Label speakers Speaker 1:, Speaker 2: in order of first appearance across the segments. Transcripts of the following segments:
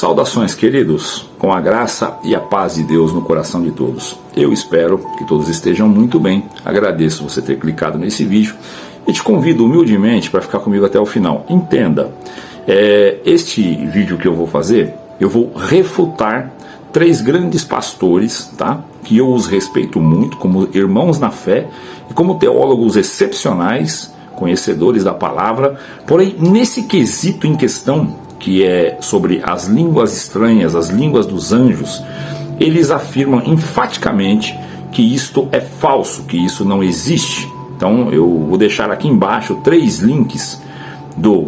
Speaker 1: Saudações, queridos, com a graça e a paz de Deus no coração de todos. Eu espero que todos estejam muito bem. Agradeço você ter clicado nesse vídeo e te convido humildemente para ficar comigo até o final. Entenda, este vídeo que eu vou fazer, eu vou refutar 3 grandes pastores, tá? Que eu os respeito muito como irmãos na fé e como teólogos excepcionais, conhecedores da palavra. Porém, nesse quesito em questão, que é sobre as línguas estranhas, as línguas dos anjos, eles afirmam enfaticamente que isto é falso, que isso não existe. Então eu vou deixar aqui embaixo 3 links,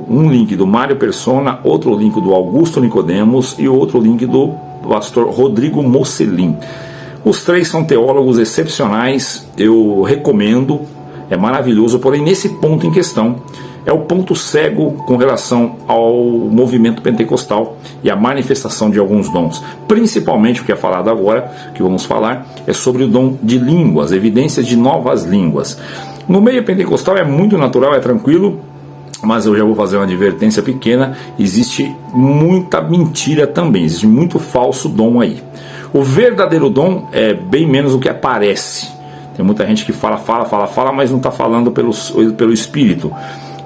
Speaker 1: um link do Mário Persona, outro link do Augusto Nicodemos e outro link do pastor Rodrigo Mocelin. Os 3 são teólogos excepcionais, eu recomendo, é maravilhoso, porém nesse ponto em questão é o ponto cego com relação ao movimento pentecostal e a manifestação de alguns dons. Principalmente o que é falado agora, que vamos falar, é sobre o dom de línguas, evidências de novas línguas. No meio pentecostal é muito natural, é tranquilo, mas eu já vou fazer uma advertência pequena, existe muita mentira também, existe muito falso dom aí. O verdadeiro dom é bem menos o que aparece. Tem muita gente que fala, mas não está falando pelo Espírito.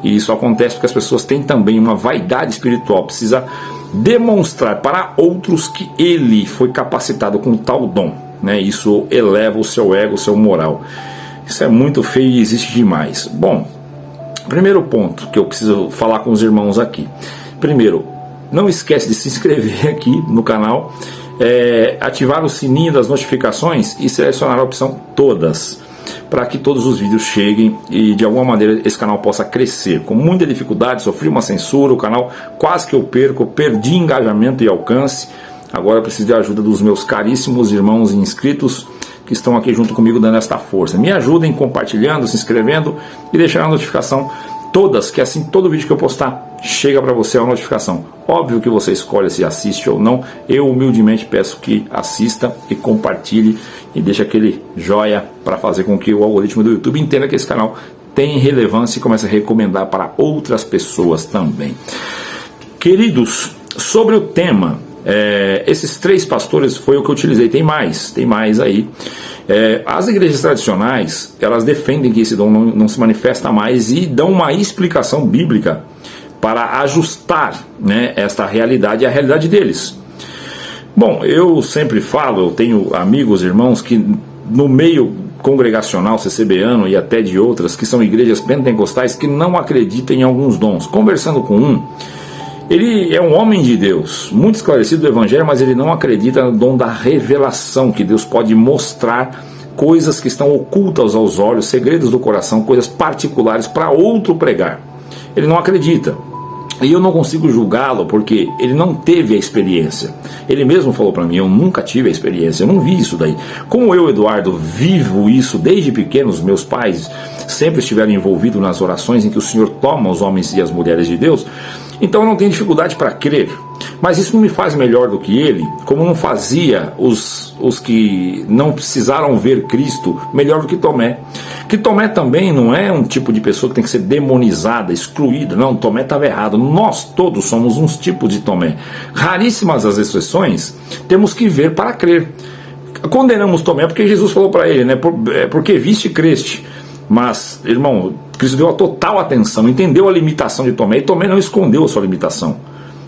Speaker 1: E isso acontece porque as pessoas têm também uma vaidade espiritual, precisa demonstrar para outros que ele foi capacitado com tal dom, né? Isso eleva o seu ego, o seu moral. Isso é muito feio e existe demais. Bom, primeiro ponto que eu preciso falar com os irmãos aqui. Primeiro, não esquece de se inscrever aqui no canal, ativar o sininho das notificações e selecionar a opção todas, para que todos os vídeos cheguem e de alguma maneira esse canal possa crescer. Com muita dificuldade, sofri uma censura, o canal quase que eu perdi engajamento e alcance. Agora eu preciso de ajuda dos meus caríssimos irmãos e inscritos que estão aqui junto comigo dando esta força. Me ajudem compartilhando, se inscrevendo e deixando a notificação todas, que assim todo vídeo que eu postar chega para você a notificação. Óbvio que você escolhe se assiste ou não. Eu humildemente peço que assista e compartilhe e deixe aquele joia para fazer com que o algoritmo do YouTube entenda que esse canal tem relevância e comece a recomendar para outras pessoas também. Queridos, sobre o tema, esses 3 pastores foi o que eu utilizei. Tem mais aí. As igrejas tradicionais, elas defendem que esse dom não se manifesta mais e dão uma explicação bíblica para ajustar, né, esta realidade à realidade deles. Bom, eu sempre falo, eu tenho amigos, irmãos que no meio congregacional, CCBano e até de outras, que são igrejas pentecostais, que não acreditam em alguns dons. Conversando com ele é um homem de Deus, muito esclarecido do Evangelho, mas ele não acredita no dom da revelação, que Deus pode mostrar coisas que estão ocultas aos olhos, segredos do coração, coisas particulares para outro pregar. Ele não acredita. E eu não consigo julgá-lo porque ele não teve a experiência. Ele mesmo falou para mim, eu nunca tive a experiência, eu não vi isso daí. Como eu, Eduardo, vivo isso desde pequeno, os meus pais sempre estiveram envolvidos nas orações em que o Senhor toma os homens e as mulheres de Deus, então eu não tenho dificuldade para crer. Mas isso não me faz melhor do que ele, como não fazia os que não precisaram ver Cristo melhor do que Tomé. Que Tomé também não é um tipo de pessoa que tem que ser demonizada, excluída. Não, Tomé estava errado. Nós todos somos uns tipos de Tomé. Raríssimas as exceções, temos que ver para crer. Condenamos Tomé porque Jesus falou para ele, né? Porque viste e creste. Mas, irmão, Cristo deu a total atenção, entendeu a limitação de Tomé, e Tomé não escondeu a sua limitação,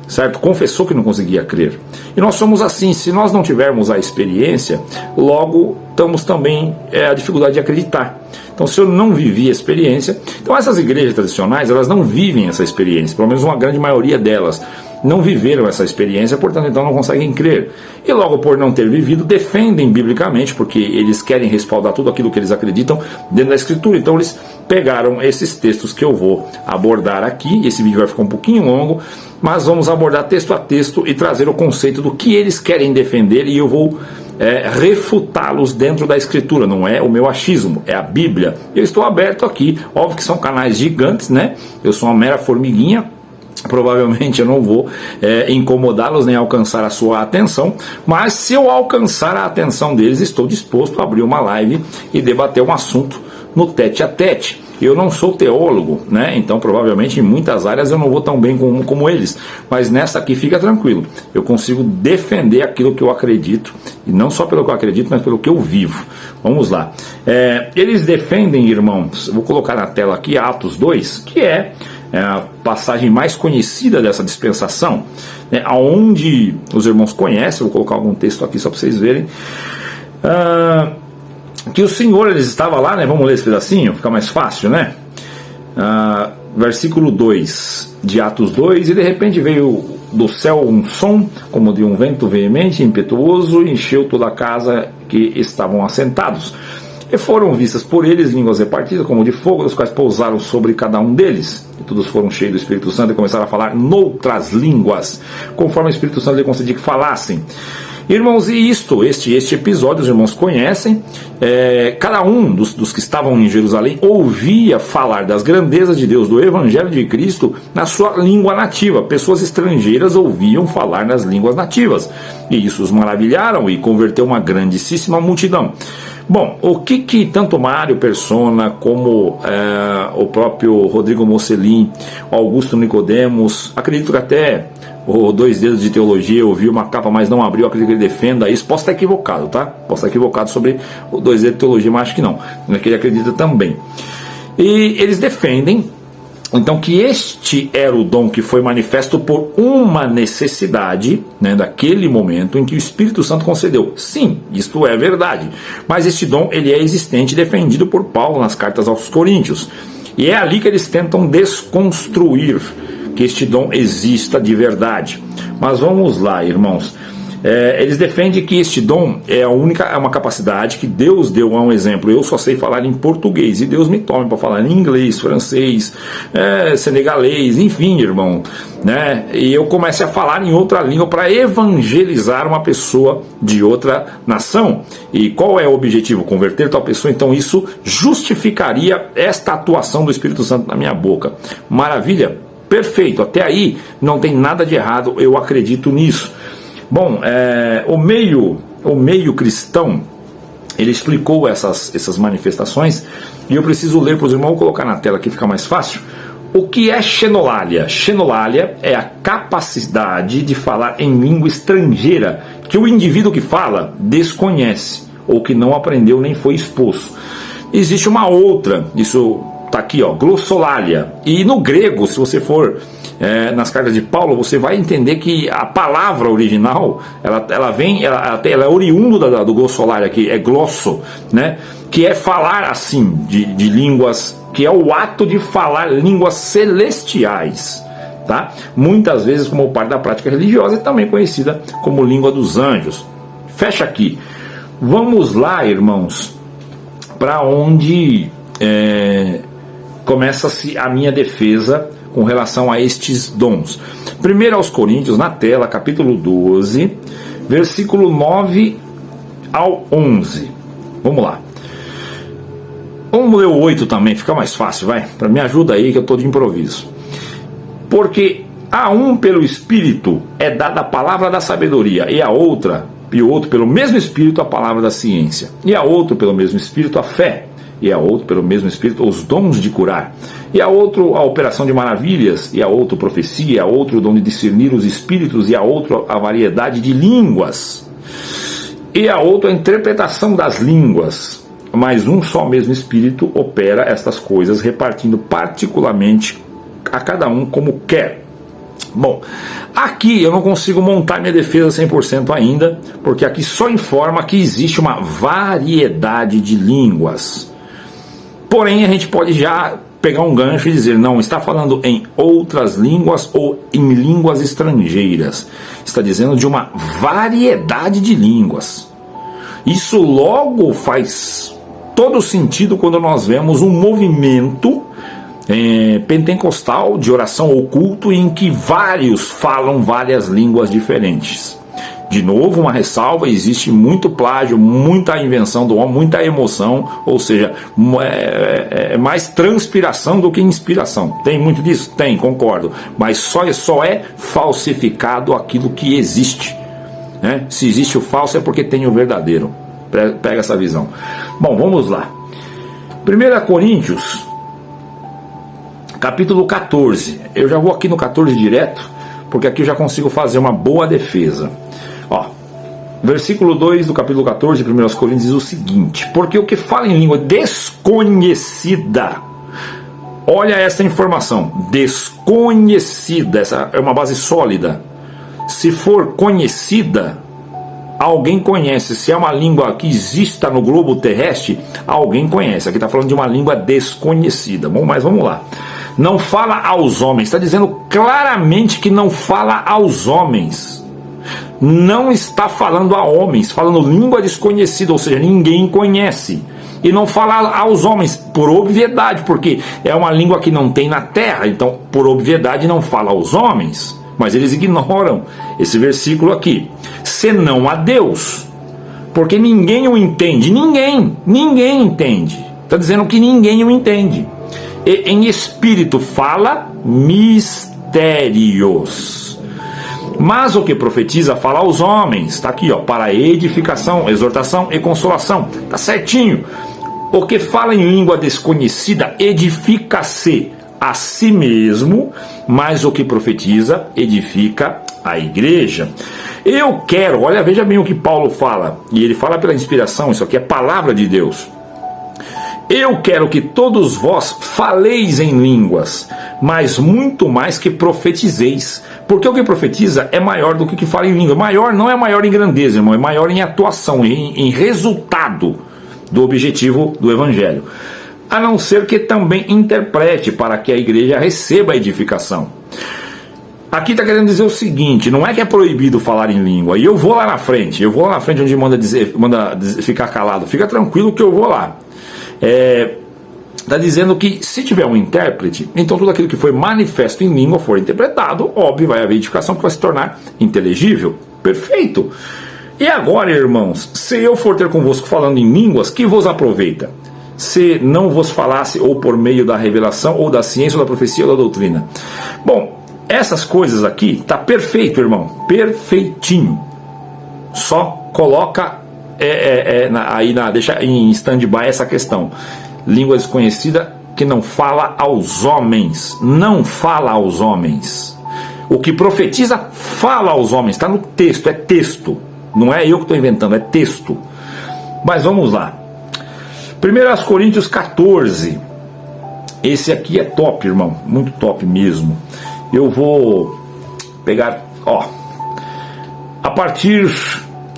Speaker 1: certo? Confessou que não conseguia crer. E nós somos assim, se nós não tivermos a experiência, logo estamos também a dificuldade de acreditar. Então, se eu não vivi a experiência, então essas igrejas tradicionais, elas não vivem essa experiência, pelo menos uma grande maioria delas não viveram essa experiência, portanto então não conseguem crer. E logo por não ter vivido, defendem biblicamente, porque eles querem respaldar tudo aquilo que eles acreditam dentro da Escritura. Então eles pegaram esses textos que eu vou abordar aqui. Esse vídeo vai ficar um pouquinho longo, mas vamos abordar texto a texto e trazer o conceito do que eles querem defender, e eu vou refutá-los dentro da Escritura. Não é o meu achismo, é a Bíblia. Eu estou aberto aqui, óbvio que são canais gigantes, né? Eu sou uma mera formiguinha, provavelmente eu não vou incomodá-los nem alcançar a sua atenção, mas se eu alcançar a atenção deles, estou disposto a abrir uma live e debater um assunto no tete a tete. Eu não sou teólogo, né? Então provavelmente em muitas áreas eu não vou tão bem como eles, mas nessa aqui fica tranquilo, eu consigo defender aquilo que eu acredito, e não só pelo que eu acredito, mas pelo que eu vivo. Vamos lá. Eles defendem, irmãos, vou colocar na tela aqui Atos 2, que é a passagem mais conhecida dessa dispensação, né, onde os irmãos conhecem. Vou colocar algum texto aqui só para vocês verem. Que o Senhor, eles estavam lá, né? Vamos ler esse pedacinho, fica mais fácil, né? Versículo 2 de Atos 2: e de repente veio do céu um som, como de um vento veemente e impetuoso, e encheu toda a casa que estavam assentados. E foram vistas por eles línguas repartidas, como de fogo, das quais pousaram sobre cada um deles. E todos foram cheios do Espírito Santo e começaram a falar noutras línguas, conforme o Espírito Santo lhe concedia que falassem. Irmãos, e este episódio os irmãos conhecem. Cada um dos que estavam em Jerusalém ouvia falar das grandezas de Deus, do Evangelho de Cristo, na sua língua nativa. Pessoas estrangeiras ouviam falar nas línguas nativas, e isso os maravilharam e converteu uma grandíssima multidão. Bom, o que tanto Mário Persona como o próprio Rodrigo Mocelin, Augusto Nicodemos, acredito que até o Dois Dedos de Teologia, eu vi uma capa, mas não abriu, acredito que ele defenda isso. Posso estar equivocado, tá? Posso estar equivocado sobre o Dois Dedos de Teologia, mas acho que não. É que ele acredita também. E eles defendem, então, que este era o dom que foi manifesto por uma necessidade, né, daquele momento em que o Espírito Santo concedeu. Sim, isto é verdade. Mas este dom, ele é existente, defendido por Paulo nas cartas aos Coríntios. E é ali que eles tentam desconstruir que este dom exista de verdade. Mas vamos lá, irmãos. Eles defendem que este dom é uma capacidade que Deus deu a um exemplo. Eu só sei falar em português e Deus me tome para falar em inglês, francês, senegalês, enfim, irmão, né? E eu comece a falar em outra língua para evangelizar uma pessoa de outra nação. E qual é o objetivo? Converter tal pessoa. Então isso justificaria esta atuação do Espírito Santo na minha boca. Maravilha? Perfeito, até aí não tem nada de errado, eu acredito nisso. Bom, o meio cristão, ele explicou essas manifestações, e eu preciso ler para os irmãos, vou colocar na tela aqui, fica mais fácil. O que é xenolalia? Xenolalia é a capacidade de falar em língua estrangeira, que o indivíduo que fala desconhece, ou que não aprendeu nem foi exposto. Existe uma outra, isso está aqui, ó, glossolalia. E no grego, se você for nas cartas de Paulo, você vai entender que a palavra original, ela é oriunda do glossolalia, que é glosso, né? Que é falar assim, de línguas, que é o ato de falar línguas celestiais, tá? Muitas vezes como parte da prática religiosa, e também conhecida como língua dos anjos. Fecha aqui. Vamos lá, irmãos, para onde começa-se a minha defesa com relação a estes dons. 1 aos Coríntios, na tela, capítulo 12, versículo 9 ao 11. Vamos lá. Vamos ler o 8 também, fica mais fácil, vai. Me ajuda aí que eu estou de improviso. Porque a um pelo Espírito é dada a palavra da sabedoria, e o outro pelo mesmo Espírito a palavra da ciência, e a outro pelo mesmo Espírito a fé, e a outro pelo mesmo Espírito os dons de curar, e a outro a operação de maravilhas, e a outro profecia, e a outro o dom de discernir os espíritos, e a outro a variedade de línguas, e a outro a interpretação das línguas. Mas um só mesmo Espírito opera estas coisas, repartindo particularmente a cada um como quer. Bom, aqui eu não consigo montar minha defesa 100% ainda, porque aqui só informa que existe uma variedade de línguas. Porém, a gente pode já pegar um gancho e dizer, não, está falando em outras línguas ou em línguas estrangeiras. Está dizendo de uma variedade de línguas. Isso logo faz todo sentido quando nós vemos um movimento pentecostal de oração ou culto em que vários falam várias línguas diferentes. De novo, uma ressalva: existe muito plágio, muita invenção do homem, muita emoção, ou seja, é mais transpiração do que inspiração. Tem muito disso? Tem, concordo, mas só é falsificado aquilo que existe, né? Se existe o falso é porque tem o verdadeiro. Pega essa visão. Bom, vamos lá. 1 Coríntios capítulo 14. Eu já vou aqui no 14 direto, porque aqui eu já consigo fazer uma boa defesa. Ó, versículo 2 do capítulo 14 de 1 Coríntios diz o seguinte: porque o que fala em língua desconhecida, olha essa informação, desconhecida, essa é uma base sólida. Se for conhecida, alguém conhece. Se é uma língua que exista no globo terrestre, alguém conhece. Aqui está falando de uma língua desconhecida. Bom, mas vamos lá. Não fala aos homens. Está dizendo claramente que não fala aos homens. Não está falando a homens, falando língua desconhecida, ou seja, ninguém conhece. E não fala aos homens, por obviedade, porque é uma língua que não tem na terra. Então, por obviedade, não fala aos homens. Mas eles ignoram esse versículo aqui. Senão a Deus, porque ninguém o entende. Ninguém entende. Está dizendo que ninguém o entende. E em espírito fala mistérios. Mas o que profetiza fala aos homens. Está aqui, ó, para edificação, exortação e consolação. Está certinho. O que fala em língua desconhecida edifica-se a si mesmo, mas o que profetiza edifica a igreja. Eu quero, olha, veja bem o que Paulo fala, e ele fala pela inspiração, isso aqui é palavra de Deus. Eu quero que todos vós faleis em línguas, mas muito mais que profetizeis, porque o que profetiza é maior do que o que fala em língua. Maior não é maior em grandeza, irmão, é maior em atuação, em resultado do objetivo do evangelho. A não ser que também interprete para que a igreja receba a edificação. Aqui está querendo dizer o seguinte: não é que é proibido falar em língua, e eu vou lá na frente, onde manda ficar calado, fica tranquilo que eu vou lá. Está dizendo que se tiver um intérprete, então tudo aquilo que foi manifesto em língua for interpretado, óbvio, vai haver edificação que vai se tornar inteligível. Perfeito. E agora, irmãos, se eu for ter convosco falando em línguas, que vos aproveita? Se não vos falasse ou por meio da revelação, ou da ciência, ou da profecia, ou da doutrina. Bom, essas coisas aqui, tá perfeito, irmão, perfeitinho. Só coloca deixa em stand-by essa questão. Língua desconhecida que não fala aos homens. Não fala aos homens. O que profetiza fala aos homens. Está no texto, é texto. Não é eu que estou inventando, é texto. Mas vamos lá. 1 Coríntios 14. Esse aqui é top, irmão. Muito top mesmo. Eu vou pegar, ó, a partir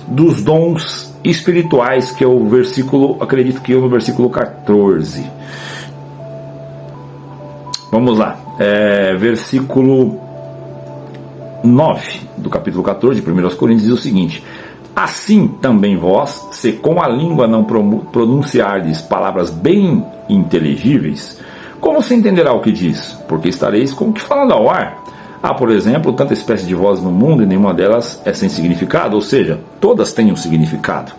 Speaker 1: dos dons espirituais, que é o versículo, acredito que é no versículo 14. Vamos lá. Versículo 9 do capítulo 14 de 1 Coríntios diz o seguinte: assim também vós, se com a língua não pronunciardes palavras bem inteligíveis, como se entenderá o que diz? Porque estareis como que falando ao ar. Há, por exemplo, tanta espécie de vozes no mundo e nenhuma delas é sem significado, ou seja, todas têm um significado.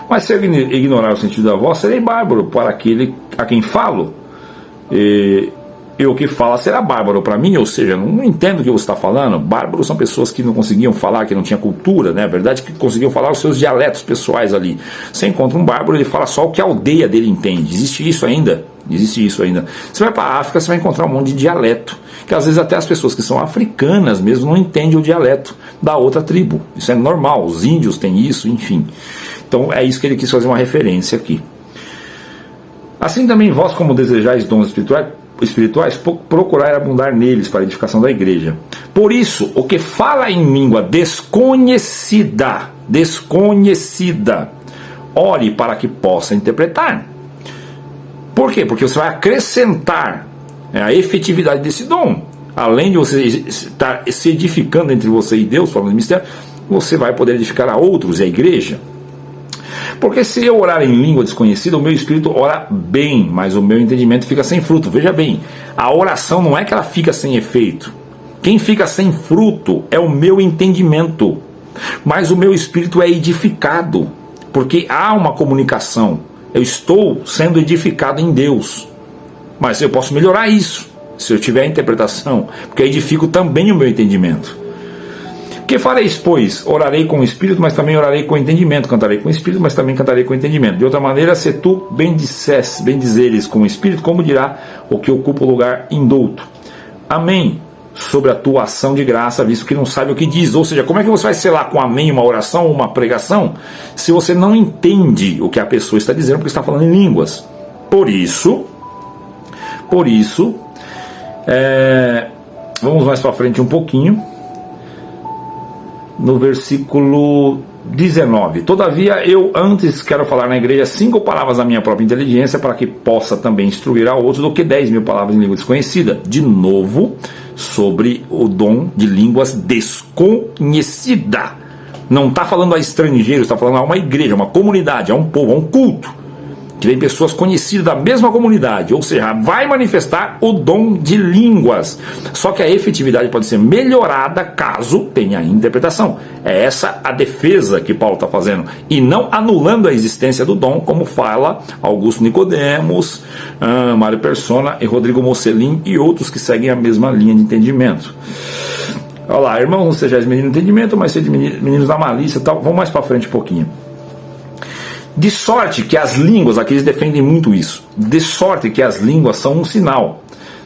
Speaker 1: Mas se eu ignorar o sentido da voz, serei bárbaro para aquele a quem falo, e o que fala será bárbaro para mim, ou seja, não entendo o que você está falando. Bárbaros são pessoas que não conseguiam falar, que não tinham cultura, né? A verdade é que conseguiam falar os seus dialetos pessoais ali. Você encontra um bárbaro, ele fala só o que a aldeia dele entende. Existe isso ainda. Você vai para a África, você vai encontrar um monte de dialeto, que às vezes até as pessoas que são africanas mesmo não entendem o dialeto da outra tribo. Isso é normal, os índios têm isso, enfim. Então é isso que ele quis fazer uma referência aqui. Assim também vós, como desejais dons espirituais, procurai abundar neles para a edificação da igreja. Por isso, o que fala em língua desconhecida, ore para que possa interpretar. Por quê? Porque você vai acrescentar a efetividade desse dom. Além de você estar se edificando entre você e Deus, falando de mistério, você vai poder edificar a outros e a igreja. Porque se eu orar em língua desconhecida, o meu espírito ora bem, mas o meu entendimento fica sem fruto. Veja bem, a oração não é que ela fica sem efeito. Quem fica sem fruto é o meu entendimento, mas o meu espírito é edificado, porque há uma comunicação. Eu estou sendo edificado em Deus, mas eu posso melhorar isso se eu tiver a interpretação, porque eu edifico também o meu entendimento. Que fareis, pois? Orarei com o Espírito, mas também orarei com o entendimento. Cantarei com o Espírito, mas também cantarei com o entendimento. De outra maneira, se tu bendizeres com o Espírito, como dirá o que ocupa o lugar indouto? Amém. Sobre a tua ação de graça, visto que não sabe o que diz. Ou seja, como é que você vai selar com amém uma oração, uma pregação, se você não entende o que a pessoa está dizendo, porque está falando em línguas? Por isso, vamos mais para frente um pouquinho, no versículo 19. Todavia eu antes quero falar na igreja 5 palavras da minha própria inteligência, para que possa também instruir a outros, do que 10.000 palavras em língua desconhecida. De novo, sobre o dom de línguas desconhecida. Não está falando a estrangeiros, está falando a uma igreja, a uma comunidade, a um povo, a um culto, que tem pessoas conhecidas da mesma comunidade, ou seja, vai manifestar o dom de línguas. Só que a efetividade pode ser melhorada caso tenha interpretação. É essa a defesa que Paulo está fazendo, e não anulando a existência do dom, como fala Augusto Nicodemos, Mário Persona e Rodrigo Mocelin e outros que seguem a mesma linha de entendimento. Olha lá, irmãos, não sejais meninos de entendimento, mas sejam meninos da malícia, tal. Vamos mais para frente um pouquinho. De sorte que as línguas, aqui eles defendem muito isso, de sorte que as línguas são um sinal,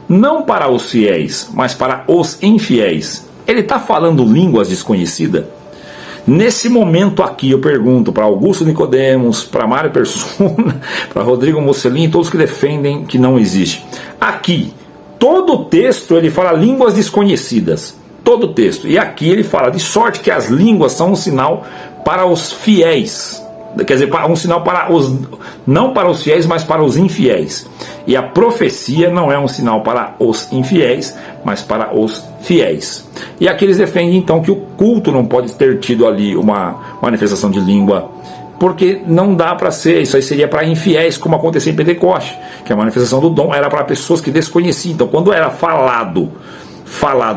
Speaker 1: não para os fiéis, mas para os infiéis. Ele está falando línguas desconhecidas? Nesse momento aqui eu pergunto para Augusto Nicodemos, para Mário Persona, para Rodrigo Mocelin, todos que defendem que não existe. Aqui, todo o texto ele fala línguas desconhecidas, todo o texto, e aqui ele fala de sorte que as línguas são um sinal para os fiéis. Quer dizer, um sinal para os, não para os fiéis, mas para os infiéis. E a profecia não é um sinal para os infiéis, mas para os fiéis. E aqui eles defendem então que o culto não pode ter tido ali uma manifestação de língua, porque não dá para ser, isso aí seria para infiéis, como aconteceu em Pentecoste, que a manifestação do dom era para pessoas que desconheciam. Então, quando era falado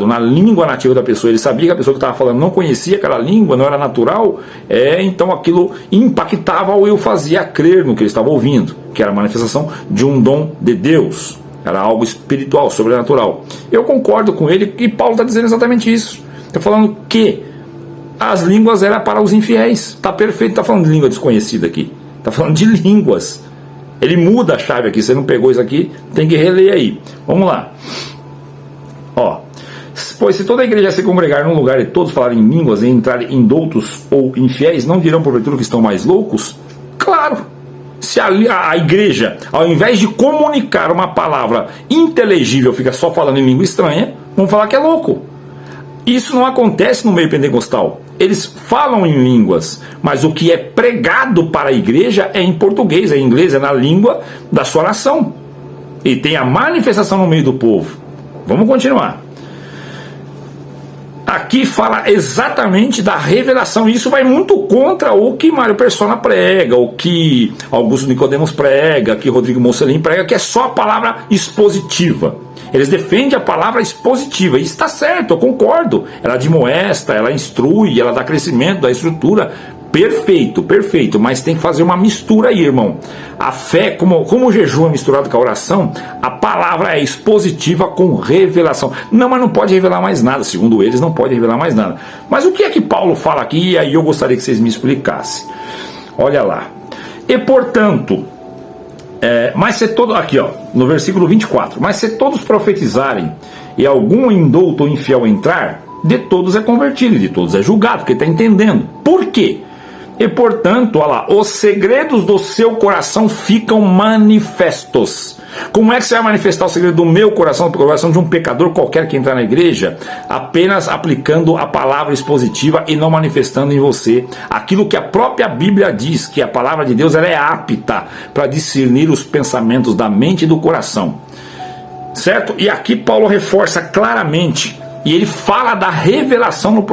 Speaker 1: na língua nativa da pessoa, ele sabia que a pessoa que estava falando não conhecia aquela língua, não era natural, então aquilo impactava ou o fazia crer no que ele estava ouvindo, que era a manifestação de um dom de Deus, era algo espiritual, sobrenatural. Eu concordo com ele, e Paulo está dizendo exatamente isso, está falando que as línguas eram para os infiéis. Está perfeito, está falando de língua desconhecida aqui, está falando de línguas. Ele muda a chave aqui, você não pegou isso aqui, tem que reler aí. Vamos lá. Pois se toda a igreja se congregar num lugar e todos falarem em línguas e entrarem indoutos ou infiéis, não dirão porventura que estão mais loucos? Claro! Se a igreja, ao invés de comunicar uma palavra inteligível, fica só falando em língua estranha, vão falar que é louco. Isso não acontece no meio pentecostal. Eles falam em línguas, mas o que é pregado para a igreja é em português, é em inglês, é na língua da sua nação. E tem a manifestação no meio do povo. Vamos continuar. Aqui fala exatamente da revelação. Isso vai muito contra o que Mário Persona prega, o que Augusto Nicodemos prega, que Rodrigo Mocelin prega, que é só a palavra expositiva. Eles defendem a palavra expositiva, e está certo, eu concordo. Ela admoesta, ela instrui, ela dá crescimento, dá estrutura. Perfeito, perfeito, mas tem que fazer uma mistura aí, irmão. A fé, como o jejum é misturado com a oração, a palavra é expositiva com revelação. Não, mas não pode revelar mais nada, segundo eles não pode revelar mais nada. Mas o que é que Paulo fala aqui? E aí eu gostaria que vocês me explicassem. Olha lá. E portanto, mas se todo, aqui ó, no versículo 24, mas se todos profetizarem e algum indouto ou infiel entrar, de todos é convertido, de todos é julgado, porque está entendendo. Por quê? E portanto, olha lá, os segredos do seu coração ficam manifestos. Como é que você vai manifestar o segredo do meu coração, do coração de um pecador qualquer que entrar na igreja? Apenas aplicando a palavra expositiva e não manifestando em você aquilo que a própria Bíblia diz, que a palavra de Deus ela é apta para discernir os pensamentos da mente e do coração. Certo? E aqui Paulo reforça claramente, e ele fala da revelação no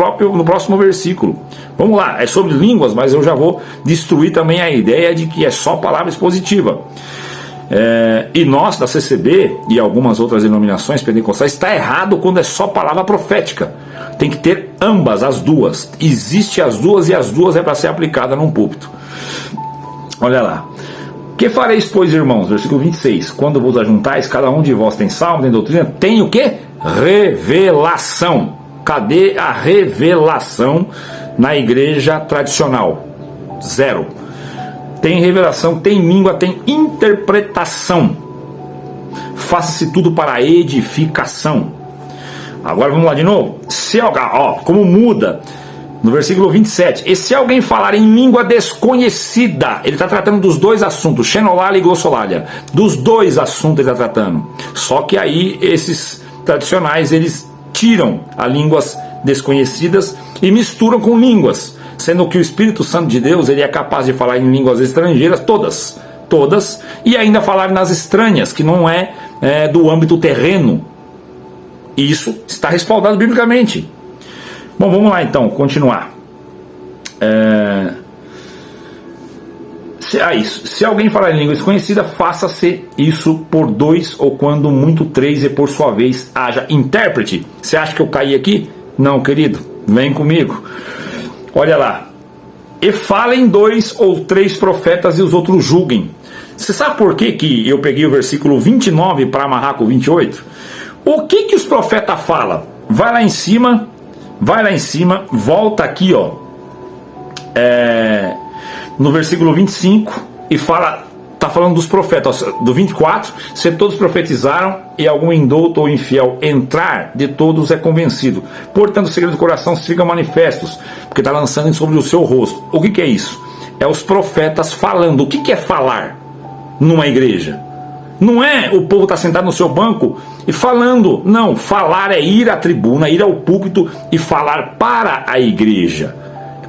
Speaker 1: próximo versículo. Vamos lá, é sobre línguas, mas eu já vou destruir também a ideia de que é só palavra expositiva. E nós, da CCB e algumas outras denominações pentecostais, está errado quando é só palavra profética. Tem que ter ambas, as duas. Existe as duas, e as duas é para ser aplicada num púlpito. Olha lá. Que fareis, pois, irmãos? Versículo 26. Quando vos ajuntais, cada um de vós tem salmo, tem doutrina, tem o quê? Revelação. Cadê a revelação na igreja tradicional? Zero. Tem revelação, tem língua, tem interpretação. Faça-se tudo para a edificação. Agora vamos lá de novo. Como muda no versículo 27. E se alguém falar em língua desconhecida, ele está tratando dos dois assuntos, xenolalia e glossolalia. Dos dois assuntos ele está tratando. Só que aí esses tradicionais, eles tiram as línguas desconhecidas e misturam com línguas, sendo que o Espírito Santo de Deus, ele é capaz de falar em línguas estrangeiras, todas, e ainda falar nas estranhas, que não é do âmbito terreno. Isso está respaldado biblicamente. Bom, vamos lá então, continuar. Se alguém falar em língua desconhecida, faça-se isso por 2, ou quando muito 3, e por sua vez haja intérprete. Você acha que eu caí aqui? Não, querido, vem comigo. Olha lá. E falem 2 ou 3 profetas e os outros julguem. Você sabe por que eu peguei o versículo 29 para amarrar com o 28? O que os profetas falam? Vai lá em cima, volta aqui, ó. No versículo 25 e está falando dos profetas, do 24, se todos profetizaram e algum indouto ou infiel entrar, de todos é convencido. Portanto, o segredo do coração se fica manifestos, porque está lançando sobre o seu rosto. O que é isso? É os profetas falando. O que é falar numa igreja? Não é o povo estar sentado no seu banco e falando. Não, falar é ir à tribuna, ir ao púlpito e falar para a igreja.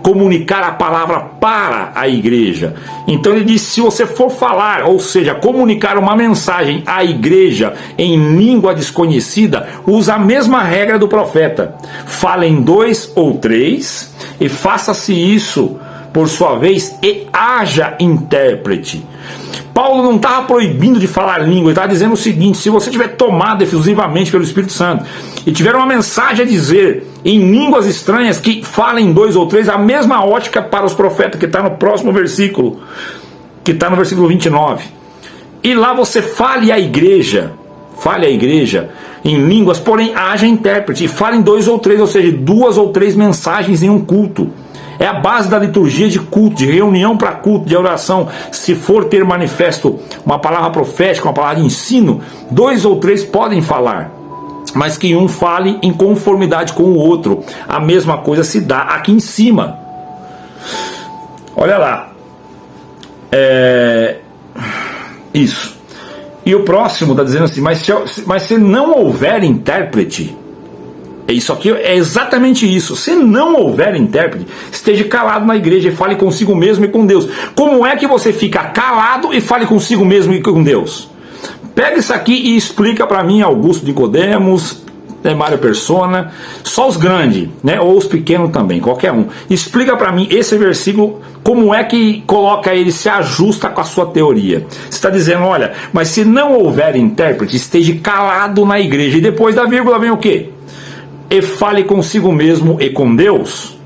Speaker 1: Comunicar a palavra para a igreja. Então ele diz: se você for falar, ou seja, comunicar uma mensagem à igreja em língua desconhecida, usa a mesma regra do profeta. Falem 2 ou 3 e faça-se isso por sua vez e haja intérprete. Paulo não estava proibindo de falar língua, ele estava dizendo o seguinte: se você tiver tomado efusivamente pelo Espírito Santo e tiver uma mensagem a dizer em línguas estranhas, que falem 2 ou 3, a mesma ótica para os profetas, que está no próximo versículo, que está no versículo 29. E lá você fale à igreja em línguas, porém haja intérprete, e falem 2 ou 3, ou seja, 2 ou 3 mensagens em um culto. É a base da liturgia de culto, de reunião para culto, de oração. Se for ter manifesto uma palavra profética, uma palavra de ensino, 2 ou 3 podem falar, mas que um fale em conformidade com o outro. A mesma coisa se dá aqui em cima. Olha lá. Isso. E o próximo está dizendo assim: mas se não houver intérprete, isso aqui é exatamente isso. Se não houver intérprete, esteja calado na igreja e fale consigo mesmo e com Deus. Como é que você fica calado e fale consigo mesmo e com Deus? Pega isso aqui e explica para mim, Augusto Nicodemos, Mário Persona, só os grandes, né? Ou os pequenos também, qualquer um. Explica para mim esse versículo, como é que coloca ele, se ajusta com a sua teoria. Você está dizendo: olha, mas se não houver intérprete, esteja calado na igreja. E depois da vírgula vem o quê? E fale consigo mesmo e com Deus.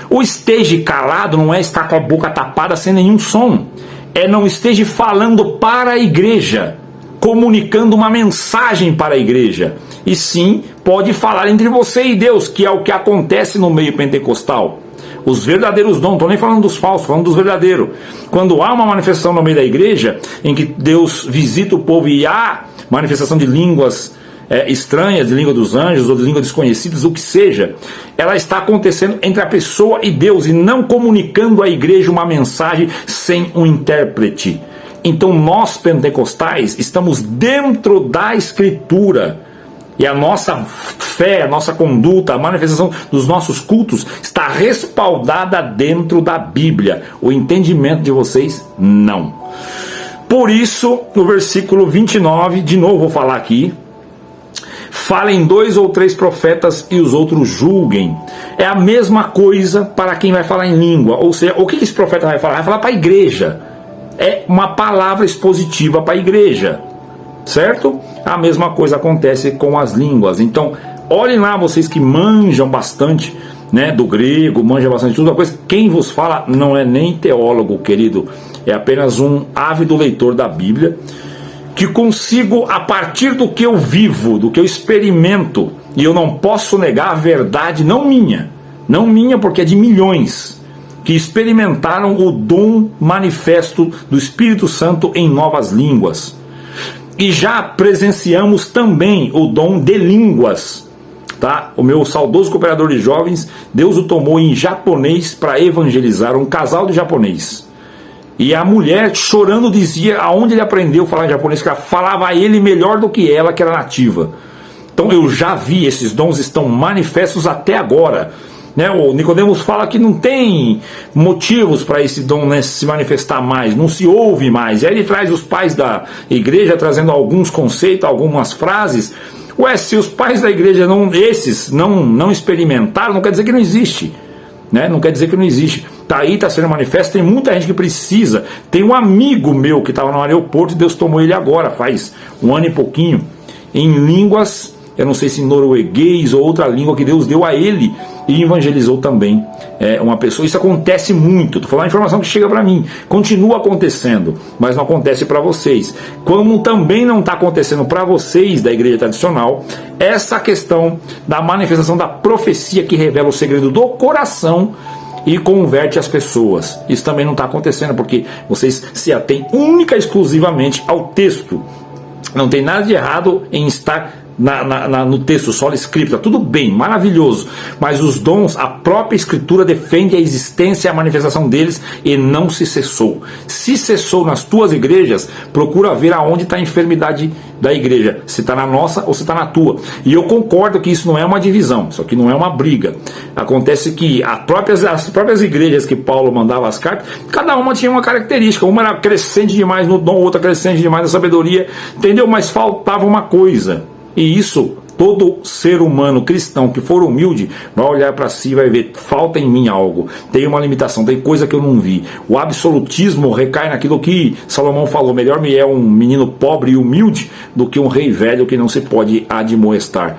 Speaker 1: O esteja calado não é estar com a boca tapada sem nenhum som. É não esteja falando para a igreja, comunicando uma mensagem para a igreja. E sim, pode falar entre você e Deus, que é o que acontece no meio pentecostal. Os verdadeiros dons, não estou nem falando dos falsos, falando dos verdadeiros. Quando há uma manifestação no meio da igreja, em que Deus visita o povo e há manifestação de línguas estranhas, de língua dos anjos ou de língua desconhecidas, o que seja, ela está acontecendo entre a pessoa e Deus, e não comunicando à igreja uma mensagem sem um intérprete. Então nós pentecostais estamos dentro da Escritura, e a nossa fé, a nossa conduta, a manifestação dos nossos cultos está respaldada dentro da Bíblia. O entendimento de vocês, não. Por isso, no versículo 29, de novo vou falar aqui: falem 2 ou 3 profetas e os outros julguem. É a mesma coisa para quem vai falar em língua. Ou seja, o que esse profeta vai falar? Vai falar para a igreja. É uma palavra expositiva para a igreja, certo? A mesma coisa acontece com as línguas. Então, olhem lá, vocês que manjam bastante, né, do grego, manjam bastante tudo. Uma coisa, quem vos fala não é nem teólogo, querido. É apenas um ávido leitor da Bíblia, que consigo, a partir do que eu vivo, do que eu experimento, e eu não posso negar a verdade, não minha porque é de milhões, que experimentaram o dom manifesto do Espírito Santo em novas línguas. E já presenciamos também o dom de línguas. Tá? O meu saudoso cooperador de jovens, Deus o tomou em japonês para evangelizar um casal de japonês. E a mulher chorando dizia aonde ele aprendeu a falar japonês, que ela falava a ele melhor do que ela, que era nativa. Então eu já vi, esses dons estão manifestos até agora. Né? O Nicodemos fala que não tem motivos para esse dom, né, se manifestar mais, não se ouve mais. E aí ele traz os pais da igreja trazendo alguns conceitos, algumas frases. Ué, se os pais da igreja não experimentaram, não quer dizer que não existe. Né? Não quer dizer que não existe. Tá aí, está sendo manifesto, tem muita gente que precisa. Tem um amigo meu que estava no aeroporto e Deus tomou ele agora, faz um ano e pouquinho, em línguas, eu não sei se norueguês ou outra língua que Deus deu a ele, e evangelizou também uma pessoa. Isso acontece muito, estou falando a informação que chega para mim, continua acontecendo, mas não acontece para vocês, como também não está acontecendo para vocês da igreja tradicional, essa questão da manifestação da profecia que revela o segredo do coração e converte as pessoas. Isso também não está acontecendo, porque vocês se atêm única e exclusivamente ao texto. Não tem nada de errado em estar no texto solo escrito, tá tudo bem, maravilhoso, mas os dons, a própria escritura defende a existência e a manifestação deles, e não se cessou. Se cessou nas tuas igrejas, procura ver aonde está a enfermidade da igreja, se está na nossa ou se está na tua. E eu concordo que isso não é uma divisão, isso aqui não é uma briga. Acontece que as próprias igrejas que Paulo mandava as cartas, cada uma tinha uma característica, uma era crescente demais no dom, outra crescente demais na sabedoria, entendeu? Mas faltava uma coisa. E isso, todo ser humano cristão que for humilde vai olhar para si e vai ver, falta em mim algo, tem uma limitação, tem coisa que eu não vi. O absolutismo recai naquilo que Salomão falou, melhor me é um menino pobre e humilde do que um rei velho que não se pode admoestar.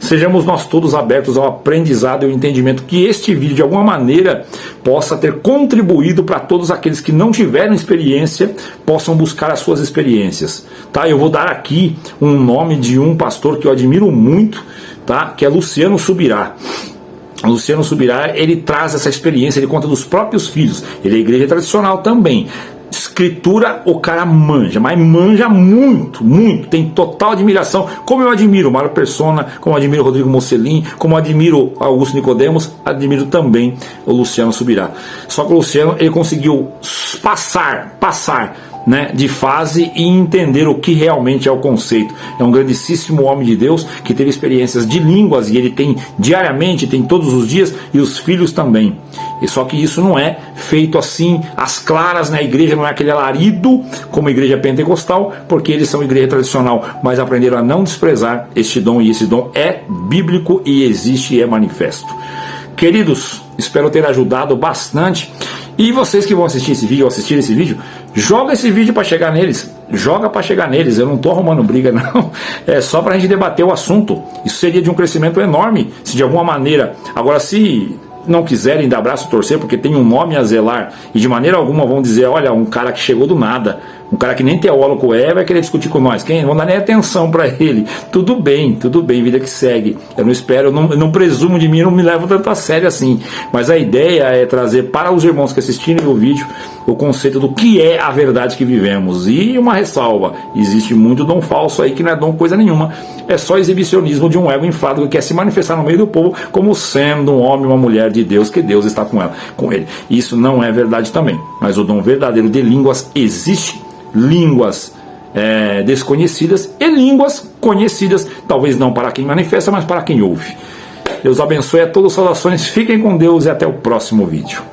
Speaker 1: Sejamos nós todos abertos ao aprendizado e ao entendimento, que este vídeo de alguma maneira possa ter contribuído para todos aqueles que não tiveram experiência, possam buscar as suas experiências. Tá? Eu vou dar aqui um nome de um pastor que eu admiro muito, tá? Que é Luciano Subirá. Luciano Subirá, ele traz essa experiência, ele conta dos próprios filhos, ele é igreja tradicional também. Escritura o cara manja, mas manja muito, tem total admiração, como eu admiro Mário Persona, como eu admiro Rodrigo Mocelin, como eu admiro Augusto Nicodemos, admiro também o Luciano Subirá. Só que o Luciano, ele conseguiu passar, né, de fase e entender o que realmente é o conceito. É um grandíssimo homem de Deus que teve experiências de línguas, e ele tem diariamente, tem todos os dias, e os filhos também. E só que isso não é feito assim às claras na igreja, não é aquele alarido como a igreja pentecostal, porque eles são igreja tradicional, mas aprenderam a não desprezar este dom, e esse dom é bíblico e existe e é manifesto. Queridos, espero ter ajudado bastante. E vocês que vão assistir esse vídeo, joga esse vídeo para chegar neles. Joga para chegar neles. Eu não estou arrumando briga, não. É só para a gente debater o assunto. Isso seria de um crescimento enorme, se de alguma maneira. Agora, se não quiserem dar abraço, torcer, porque tem um nome a zelar, e de maneira alguma vão dizer, olha, um cara que chegou do nada, um cara que nem teólogo vai querer discutir com nós, quem? Não vão dar nem atenção para ele. Tudo bem, vida que segue. Eu não espero, eu não presumo de mim, não me levo tanto a sério assim. Mas a ideia é trazer para os irmãos que assistirem o vídeo o conceito do que é a verdade que vivemos. E uma ressalva, existe muito dom falso aí que não é dom coisa nenhuma, é só exibicionismo de um ego inflado que quer se manifestar no meio do povo como sendo um homem, uma mulher de Deus, que Deus está com ele. Isso não é verdade também, mas o dom verdadeiro de línguas existe. Línguas desconhecidas e línguas conhecidas, talvez não para quem manifesta, mas para quem ouve. Deus abençoe a todos, saudações, fiquem com Deus e até o próximo vídeo.